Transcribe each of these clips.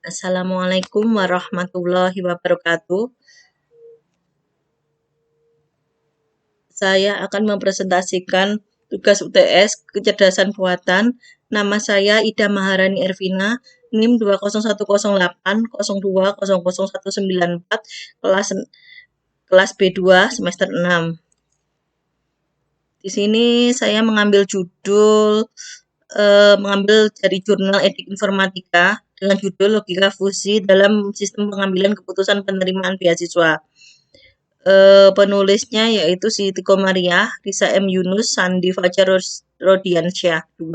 Assalamualaikum warahmatullahi wabarakatuh. Saya akan mempresentasikan tugas UTS kecerdasan buatan. Nama saya Ida Maharani Ervina, NIM 2010802000194, kelas B2 semester 6. Di sini saya mengambil dari jurnal Edik Informatika dengan judul Logika Fusi dalam Sistem Pengambilan Keputusan Penerimaan Beasiswa. Penulisnya yaitu Siti Komariah, Risa M. Yunus, Sandi Fajar Rodiansyah 2.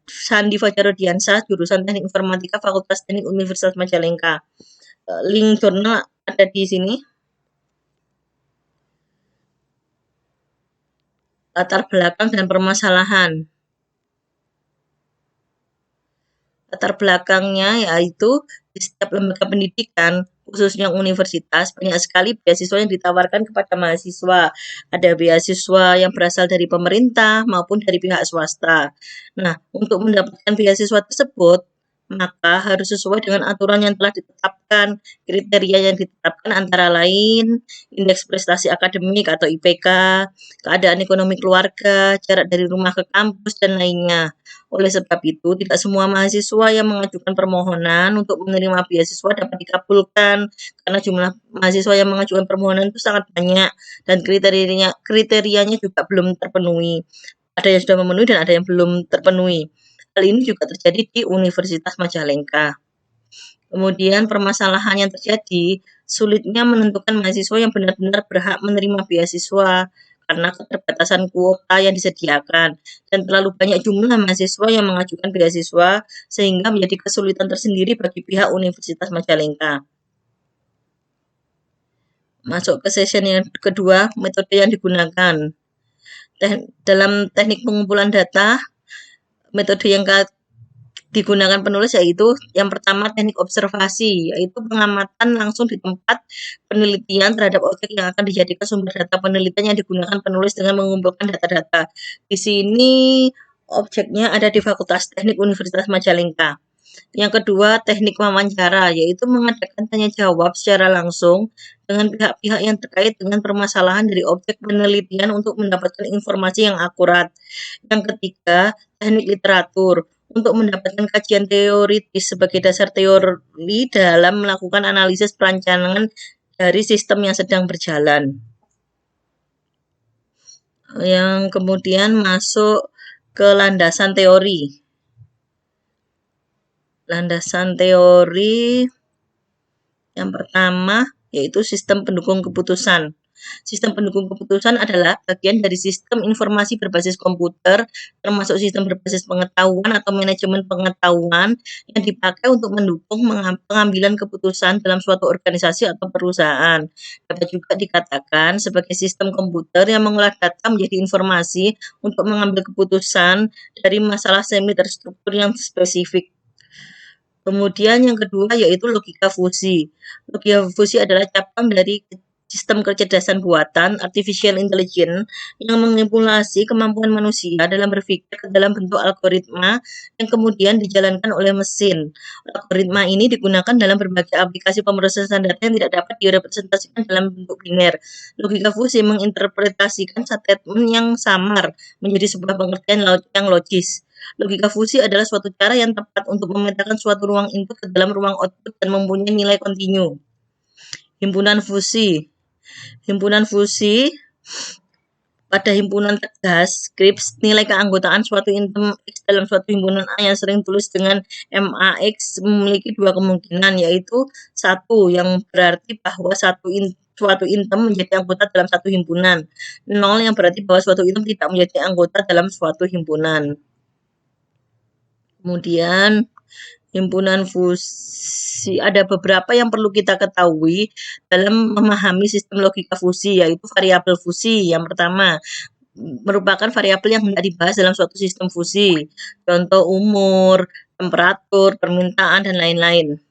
Sandi Fajar Rodiansyah, jurusan Teknik Informatika, Fakultas Teknik Universitas Majalengka. Link jurnal ada di sini. Latar belakang dan permasalahan. Latar belakangnya yaitu di setiap lembaga pendidikan, khususnya universitas, banyak sekali beasiswa yang ditawarkan kepada mahasiswa. Ada beasiswa yang berasal dari pemerintah maupun dari pihak swasta. Nah, untuk mendapatkan beasiswa tersebut, maka harus sesuai dengan aturan yang telah ditetapkan. Kriteria yang ditetapkan antara lain indeks prestasi akademik atau IPK, keadaan ekonomi keluarga, jarak dari rumah ke kampus, dan lainnya. Oleh sebab itu, tidak semua mahasiswa yang mengajukan permohonan untuk menerima beasiswa dapat dikabulkan karena jumlah mahasiswa yang mengajukan permohonan itu sangat banyak dan kriterianya juga belum terpenuhi. Ada yang sudah memenuhi dan ada yang belum terpenuhi. Hal ini juga terjadi di Universitas Majalengka. Kemudian permasalahan yang terjadi, sulitnya menentukan mahasiswa yang benar-benar berhak menerima beasiswa karena keterbatasan kuota yang disediakan dan terlalu banyak jumlah mahasiswa yang mengajukan beasiswa sehingga menjadi kesulitan tersendiri bagi pihak Universitas Majalengka. Masuk ke sesi yang kedua, metode yang digunakan. Dalam teknik pengumpulan data, metode yang digunakan penulis yaitu yang pertama teknik observasi, yaitu pengamatan langsung di tempat penelitian terhadap objek yang akan dijadikan sumber data penelitian yang digunakan penulis dengan mengumpulkan data-data. Di sini objeknya ada di Fakultas Teknik Universitas Majalengka. Yang kedua, teknik wawancara, yaitu mengadakan tanya jawab secara langsung dengan pihak-pihak yang terkait dengan permasalahan dari objek penelitian untuk mendapatkan informasi yang akurat. Yang ketiga, teknik literatur, untuk mendapatkan kajian teoritis sebagai dasar teori dalam melakukan analisis perancangan dari sistem yang sedang berjalan. Yang kemudian masuk ke landasan teori. Landasan teori yang pertama yaitu sistem pendukung keputusan. Sistem pendukung keputusan adalah bagian dari sistem informasi berbasis komputer, termasuk sistem berbasis pengetahuan atau manajemen pengetahuan yang dipakai untuk mendukung pengambilan keputusan dalam suatu organisasi atau perusahaan. Dapat juga dikatakan sebagai sistem komputer yang mengolah data menjadi informasi untuk mengambil keputusan dari masalah semi terstruktur yang spesifik. Kemudian yang kedua yaitu logika fusi. Logika fusi adalah cabang dari sistem kecerdasan buatan artificial intelligence yang mengimpulasi kemampuan manusia dalam berpikir ke dalam bentuk algoritma yang kemudian dijalankan oleh mesin. Algoritma ini digunakan dalam berbagai aplikasi pemrosesan data yang tidak dapat direpresentasikan dalam bentuk biner. Logika fusi menginterpretasikan statement yang samar menjadi sebuah pengertian yang logis. Logika fusi adalah suatu cara yang tepat untuk memetakan suatu ruang input ke dalam ruang output dan mempunyai nilai kontinu. Himpunan fusi. Himpunan fusi pada himpunan tegas, Krips, nilai keanggotaan suatu item X dalam suatu himpunan A yang sering tulis dengan MAX memiliki dua kemungkinan, yaitu satu yang berarti bahwa suatu item menjadi anggota dalam satu himpunan, nol yang berarti bahwa suatu item tidak menjadi anggota dalam suatu himpunan. Kemudian himpunan fusi, ada beberapa yang perlu kita ketahui dalam memahami sistem logika fusi, yaitu variabel fusi. Yang pertama, merupakan variabel yang hendak dibahas dalam suatu sistem fusi. Contoh umur, temperatur, permintaan, dan lain-lain.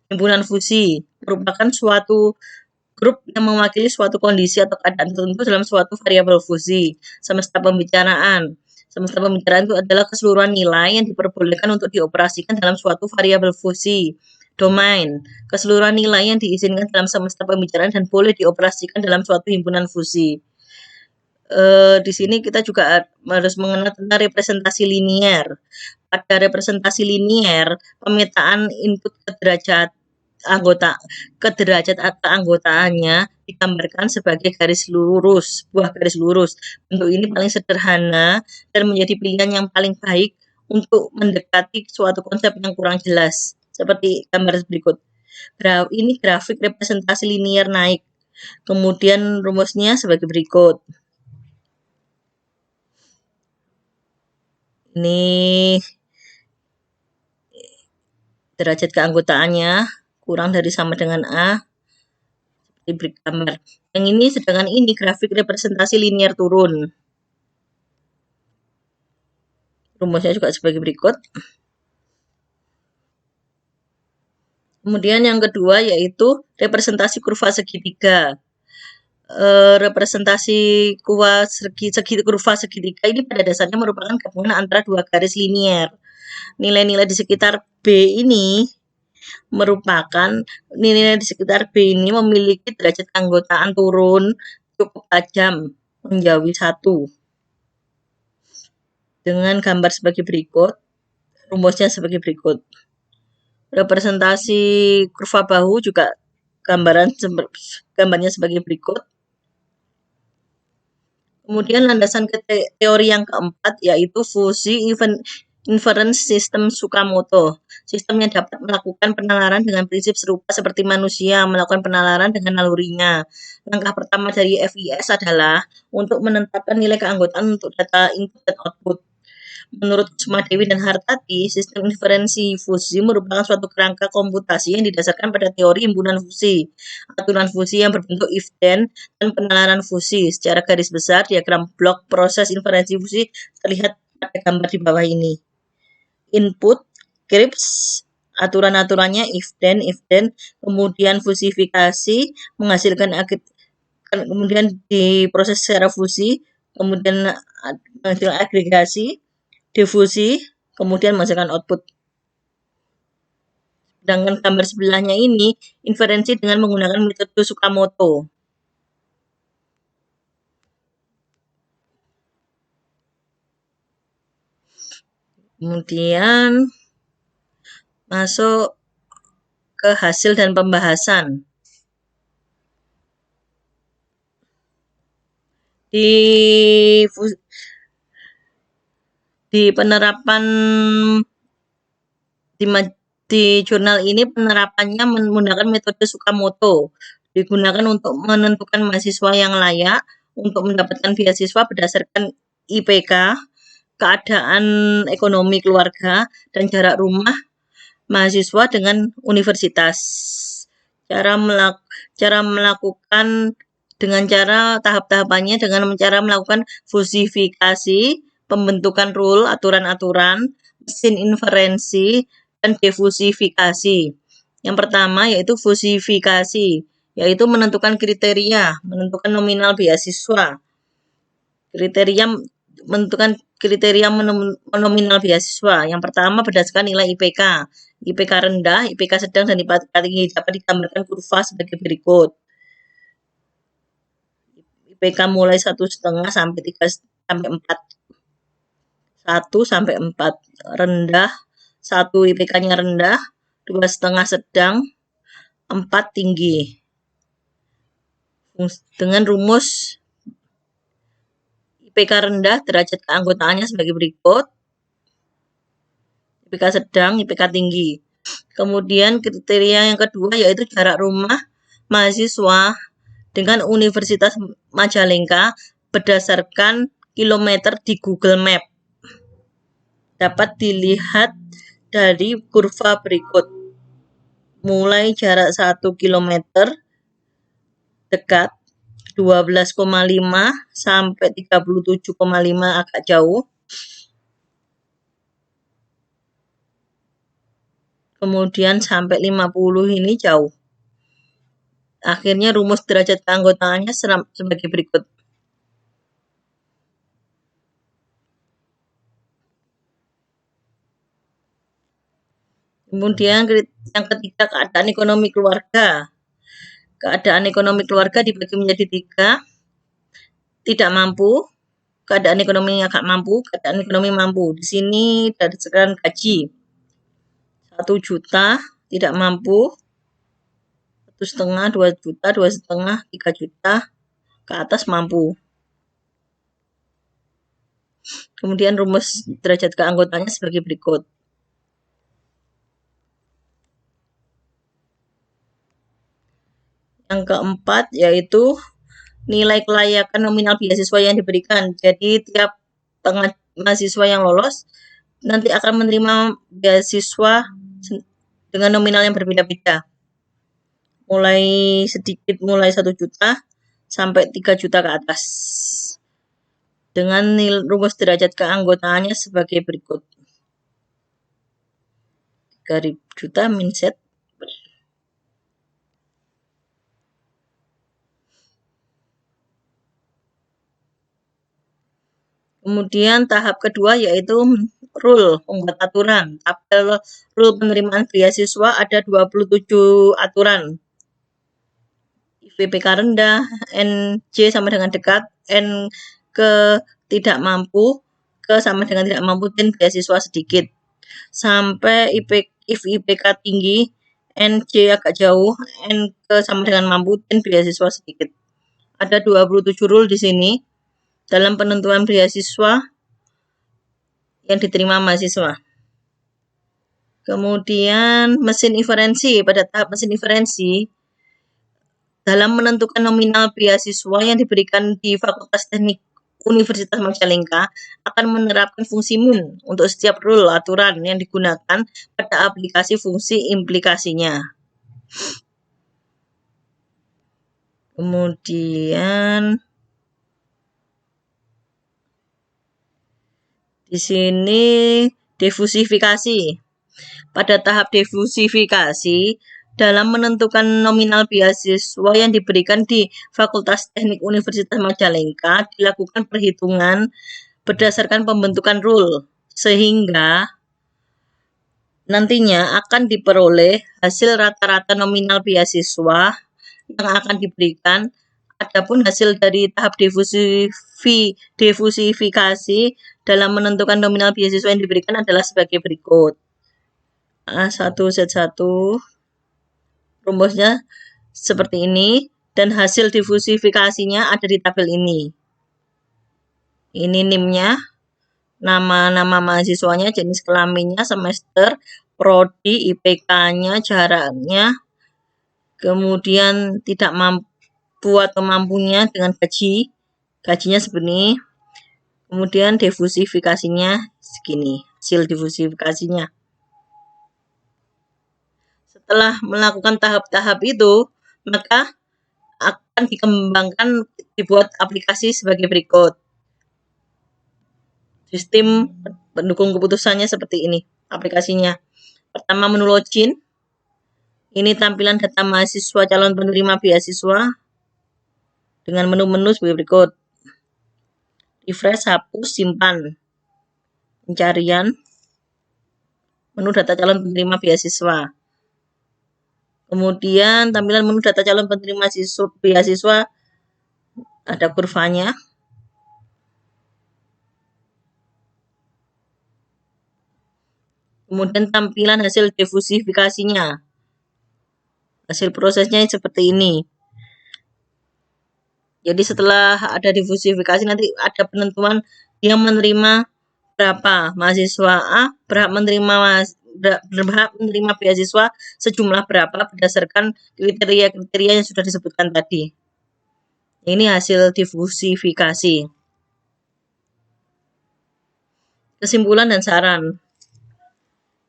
Himpunan fusi merupakan suatu grup yang mewakili suatu kondisi atau keadaan tertentu dalam suatu variabel fusi. Semesta pembicaraan. Semesta pembicaraan itu adalah keseluruhan nilai yang diperbolehkan untuk dioperasikan dalam suatu variabel fusi. Domain, keseluruhan nilai yang diizinkan dalam semesta pembicaraan dan boleh dioperasikan dalam suatu himpunan fusi. Di sini kita juga harus mengenal tentang representasi linier. Pada representasi linier, pemetaan input ke derajat keanggotaannya digambarkan sebagai garis lurus, buah garis lurus. Bentuk ini paling sederhana dan menjadi pilihan yang paling baik untuk mendekati suatu konsep yang kurang jelas. Seperti gambar berikut. Ini grafik representasi linier naik. Kemudian rumusnya sebagai berikut. Ini derajat keanggotaannya kurang dari sama dengan A, diberi gambar. Yang ini sedangkan ini grafik representasi linier turun. Rumusnya juga sebagai berikut. Kemudian yang kedua yaitu representasi kurva segitiga. Representasi kurva segitiga ini pada dasarnya merupakan gabungan antara dua garis linier. Nilai-nilai di sekitar B ini memiliki derajat keanggotaan turun cukup tajam menjauhi 1. Dengan gambar sebagai berikut, rumusnya sebagai berikut. Representasi kurva bahu juga gambarnya sebagai berikut. Kemudian landasan teori yang keempat yaitu fusi inference system Tsukamoto. Sistem yang dapat melakukan penalaran dengan prinsip serupa seperti manusia melakukan penalaran dengan nalurinya. Langkah pertama dari FIS adalah untuk menetapkan nilai keanggotaan untuk data input dan output. Menurut Kusuma-Dewi dan Hartati, sistem inferensi fusi merupakan suatu kerangka komputasi yang didasarkan pada teori himpunan fusi, aturan fusi yang berbentuk if-then, dan penalaran fusi. Secara garis besar, diagram blok proses inferensi fusi terlihat pada gambar di bawah ini. Input, scripts, aturan-aturannya if-then, kemudian fusifikasi, kemudian diproses secara fusi, kemudian menghasilkan agregasi, difusi, kemudian menghasilkan output. Sedangkan gambar sebelahnya ini inferensi dengan menggunakan metode Tsukamoto. Kemudian masuk ke hasil dan pembahasan. Di penerapan di jurnal ini penerapannya menggunakan metode Tsukamoto. Digunakan untuk menentukan mahasiswa yang layak untuk mendapatkan beasiswa berdasarkan IPK, keadaan ekonomi keluarga, dan jarak rumah mahasiswa dengan universitas. Cara melakukan dengan cara tahap-tahapannya dengan cara melakukan fusifikasi, pembentukan rule, aturan-aturan, mesin inferensi, dan defusifikasi. Yang pertama yaitu fusifikasi, yaitu menentukan nominal beasiswa. Menentukan kriteria nominal beasiswa. Yang pertama berdasarkan nilai IPK. IPK rendah, IPK sedang, dan IPK tinggi dapat digambarkan kurva sebagai berikut. IPK mulai 1,5 sampai 3 sampai 4. 1 sampai 4 rendah, 1 IPK-nya rendah, 2,5 sedang, 4 tinggi. Dengan rumus IPK rendah derajat keanggotaannya sebagai berikut. IPK sedang, IPK tinggi. Kemudian kriteria yang kedua yaitu jarak rumah mahasiswa dengan Universitas Majalengka berdasarkan kilometer di Google Map. Dapat dilihat dari kurva berikut. Mulai jarak 1 km dekat, 12,5 sampai 37,5 agak jauh. Kemudian sampai 50 ini jauh. Akhirnya rumus derajat keanggotaannya sebagai berikut. Kemudian yang ketiga, keadaan ekonomi keluarga. Keadaan ekonomi keluarga dibagi menjadi 3, tidak mampu, keadaan ekonomi agak mampu, keadaan ekonomi mampu. Di sini berdasarkan gaji 1 juta, tidak mampu 1,5, 2 juta, 2,5, 3 juta, ke atas mampu. Kemudian rumus derajat keanggotaannya sebagai berikut. Yang keempat yaitu nilai kelayakan nominal beasiswa yang diberikan. Jadi tiap mahasiswa yang lolos nanti akan menerima beasiswa dengan nominal yang berbeda-beda. Mulai sedikit, mulai 1 juta sampai 3 juta ke atas. Dengan rumus derajat keanggotaannya sebagai berikut. 3 juta min set. Kemudian tahap kedua yaitu rule, membuat aturan. Tabel rule penerimaan beasiswa ada 27 aturan. IPK rendah, NJ sama dengan dekat, N ke tidak mampu, ke sama dengan tidak mampu, dan beasiswa sedikit. Sampai if IPK tinggi, NJ agak jauh, N ke sama dengan mampu, dan beasiswa sedikit. Ada 27 rule di sini dalam penentuan beasiswa yang diterima mahasiswa. Kemudian mesin inferensi. Pada tahap mesin inferensi, dalam menentukan nominal beasiswa yang diberikan di Fakultas Teknik Universitas Majalengka akan menerapkan fungsi min untuk setiap rule aturan yang digunakan pada aplikasi fungsi implikasinya. Kemudian di sini diversifikasi. Pada tahap diversifikasi, dalam menentukan nominal beasiswa yang diberikan di Fakultas Teknik Universitas Majalengka dilakukan perhitungan berdasarkan pembentukan rule, sehingga nantinya akan diperoleh hasil rata-rata nominal beasiswa yang akan diberikan. Adapun hasil dari tahap diversifikasi dalam menentukan nominal beasiswa yang diberikan adalah sebagai berikut. A1Z1 rumusnya seperti ini dan hasil diversifikasinya ada di tabel ini. Ini NIM-nya, nama-nama mahasiswanya, jenis kelaminnya, semester, prodi, IPK-nya, jaraknya, kemudian tidak mampu atau mampunya dengan gajinya segini, kemudian diversifikasinya segini, hasil diversifikasinya. Setelah melakukan tahap-tahap itu, maka akan dikembangkan, dibuat aplikasi sebagai berikut. Sistem pendukung keputusannya seperti ini, aplikasinya. Pertama, menu login. Ini tampilan data mahasiswa calon penerima beasiswa dengan menu-menu sebagai berikut. Refresh, hapus, simpan. Pencarian. Menu data calon penerima beasiswa. Kemudian tampilan menu data calon penerima beasiswa ada kurvanya. Kemudian tampilan hasil diversifikasinya. Hasil prosesnya seperti ini. Jadi setelah ada diversifikasi nanti ada penentuan yang menerima berapa. Mahasiswa A berhak menerima beasiswa sejumlah berapa berdasarkan kriteria-kriteria yang sudah disebutkan tadi. Ini hasil diversifikasi. Kesimpulan dan saran.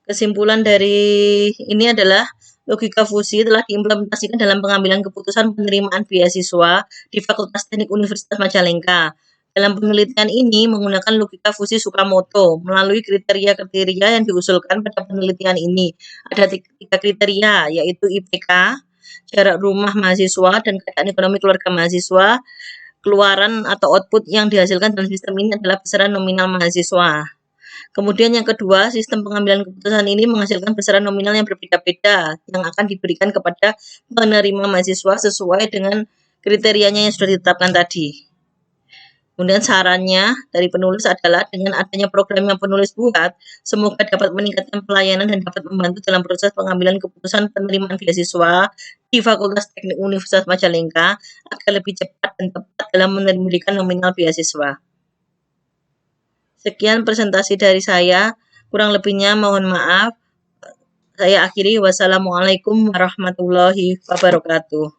Kesimpulan dari ini adalah logika fusi telah diimplementasikan dalam pengambilan keputusan penerimaan beasiswa di Fakultas Teknik Universitas Majalengka. Dalam penelitian ini menggunakan logika fusi Tsukamoto melalui kriteria-kriteria yang diusulkan pada penelitian ini. Ada 3 kriteria, yaitu IPK, jarak rumah mahasiswa, dan keadaan ekonomi keluarga mahasiswa. Keluaran atau output yang dihasilkan dalam sistem ini adalah besaran nominal mahasiswa. Kemudian yang kedua, sistem pengambilan keputusan ini menghasilkan besaran nominal yang berbeda-beda yang akan diberikan kepada penerima mahasiswa sesuai dengan kriterianya yang sudah ditetapkan tadi. Kemudian sarannya dari penulis adalah dengan adanya program yang penulis buat, semoga dapat meningkatkan pelayanan dan dapat membantu dalam proses pengambilan keputusan penerimaan beasiswa di Fakultas Teknik Universitas Majalengka agar lebih cepat dan tepat dalam memberikan nominal beasiswa. Sekian presentasi dari saya, kurang lebihnya mohon maaf. Saya akhiri, wassalamualaikum warahmatullahi wabarakatuh.